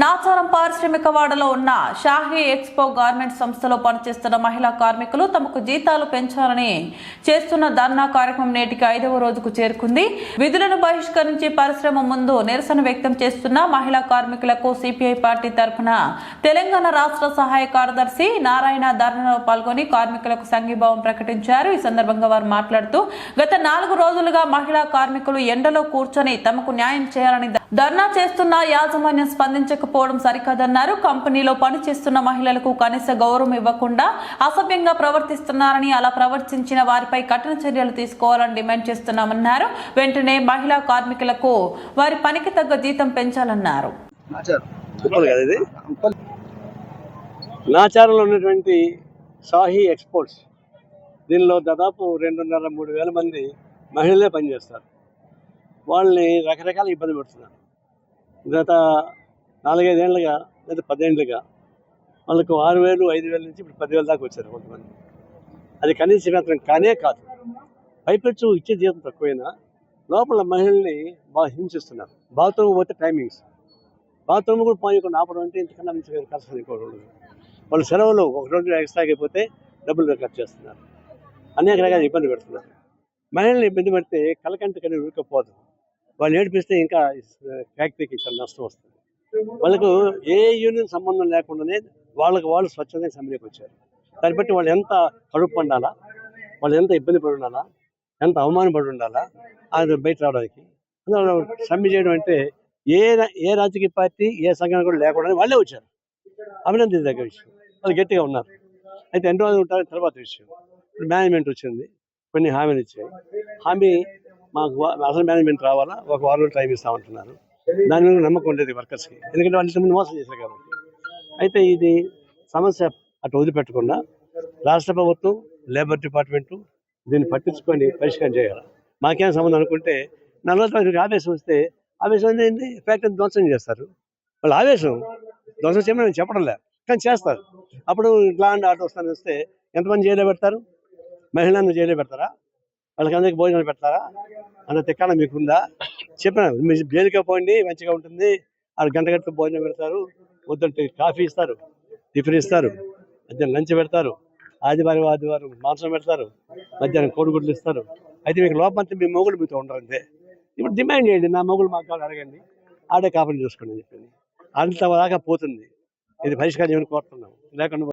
నాచారం పారిశ్రామిక వాడలో ఉన్న షాహీ ఎక్స్పో గార్మెంట్స్ సంస్థలో పనిచేస్తున్న మహిళా కార్మికులు తమకు జీతాలు పెంచాలని చేస్తున్న ధర్నా కార్యక్రమం నేటికి 5వ రోజుకు చేరుకుంది. విధులను బహిష్కరించి పరిశ్రమ ముందు నిరసన వ్యక్తం చేస్తున్న మహిళా కార్మికులకు సిపిఐ పార్టీ తరఫున తెలంగాణ రాష్ట్ర సహాయ కార్యదర్శి నారాయణ ధర్నాలో పాల్గొని కార్మికులకు సంఘీభావం ప్రకటించారు. ఈ సందర్భంగా వారు మాట్లాడుతూ గత 4 రోజులుగా మహిళా కార్మికులు ఎండలో కూర్చొని తమకు న్యాయం చేయాలని ధర్నా చేస్తున్న యాజమాన్యం స్పందించకపోవడం సరికాదన్నారు. కంపెనీలో పనిచేస్తున్న మహిళలకు కనీస గౌరవం ఇవ్వకుండా అసభ్యంగా ప్రవర్తిస్తున్నారని, అలా ప్రవర్తించిన వారిపై కఠిన చర్యలు తీసుకోవాలని డిమాండ్ చేస్తున్నామన్నారు. వెంటనే మహిళా కార్మికులకు వారి పనికి తగ్గ జీతం పెంచాలన్నారు. నాచారంలో ఉన్నటువంటి షాహీ ఎక్స్పోర్ట్స్ దీనిలో దాదాపు 2.5-3 వేల మంది మహిళలే పనిచేస్తారు. వాళ్ళని రకరకాల ఇబ్బంది పెడుతున్నారు. గత 4-5 ఏళ్ళుగా లేదా 10 ఏళ్ళుగా వాళ్ళకు 6,000, 5,000 నుంచి ఇప్పుడు 10,000 దాకా వచ్చారు కొంతమంది. అది కనీస వేతనం కానే కాదు. పైపెచ్చు ఇచ్చే జీతం తక్కువైనా లోపల మహిళల్ని బాగా హింసిస్తున్నారు. బాత్రూమ్ పోతే టైమింగ్స్, బాత్రూమ్ కూడా పోయకుండా ఆపడం అంటే ఇంతకన్నా మంచి కష్టం ఇంకోటి. వాళ్ళు సెలవులు 1 రోజు ఎక్స్ట్రా అయిపోతే డబ్బులు ఖర్చు చేస్తున్నారు. అనేక రకాల ఇబ్బంది పెడుతున్నారు. మహిళల్ని ఇబ్బంది పెడితే కలకంట కనీ ఉరికపోదు. వాళ్ళు ఏడిపిస్తే ఇంకా ఫ్యాక్టరీకి చాలా నష్టం వస్తుంది. వాళ్ళకు ఏ యూనియన్ సంబంధం లేకుండానే వాళ్ళు స్వచ్ఛంగా సమ్మెకి వచ్చారు. దాన్ని బట్టి వాళ్ళు ఎంత కడుపు పండాలా, వాళ్ళు ఎంత ఇబ్బంది పడి ఉండాలా, ఎంత అవమానపడి ఉండాలా అది బయట రావడానికి. అందువల్ల సమ్మె చేయడం అంటే ఏ రాజకీయ పార్టీ ఏ సంఘటన కూడా లేకుండా వాళ్ళే వచ్చారు. అభినందించదగ్గ విషయం. వాళ్ళు గట్టిగా ఉన్నారు. అయితే ఎన్ని రోజులు ఉంటారని తర్వాత విషయం. ఇప్పుడు మేనేజ్మెంట్ వచ్చింది, కొన్ని హామీలు ఇచ్చాయి. హామీ మాకు అసలు మేనేజ్మెంట్ రావాలా, 1 వారం టైం ఇస్తామంటున్నారు. దాని మీద నమ్మకం ఉండేది వర్కర్స్కి, ఎందుకంటే వాళ్ళు ఇంతకుముందు మోసం చేశారు కాబట్టి. అయితే ఇది సమస్య అటు వదిలిపెట్టకుండా రాష్ట్ర ప్రభుత్వం, లేబర్ డిపార్ట్మెంటు దీన్ని పట్టించుకొని పరిష్కారం చేయాలి. మాకేం సంబంధం అనుకుంటే 4 రోజులకి ఆవేశం వస్తే ఆవేశం ఏంటి, ఫ్యాక్టరీ ధ్వంసం చేస్తారు. వాళ్ళు ఆవేశం ధ్వంసం చేయమని చెప్పడం లేదు, కానీ చేస్తారు. అప్పుడు లా అండ్ ఆర్డర్ వస్తాను వస్తే ఎంతమంది జైల్లో పెడతారు? మహిళలను జైల్లో పెడతారా? వాళ్ళకి అందరికీ భోజనాలు పెడతారా? అన్న తిక్కాన మీకుందా? చెప్పిన మీరు జైలుకే పోండి, మంచిగా ఉంటుంది. వాళ్ళు గంట భోజనం పెడతారు, వద్దంటే కాఫీ ఇస్తారు, టిఫిన్ ఇస్తారు, మధ్యాహ్నం లంచ్ పెడతారు, ఆదివారం మాంసం పెడతారు, మధ్యాహ్నం కోడిగుడ్లు ఇస్తారు. అయితే మీకు లోపంతా మీ మొగుడు మీతో ఉండరు అంతే. ఇప్పుడు డిమాండ్ చేయండి, నా మొగుడు మాకు కావాలి అడగండి, ఆడే కాపని చూసుకోండి అని చెప్పింది. అంతదాకా పోతుంది. ఇది పరిష్కారం ఏమని కోరుతున్నాం. లేకుండా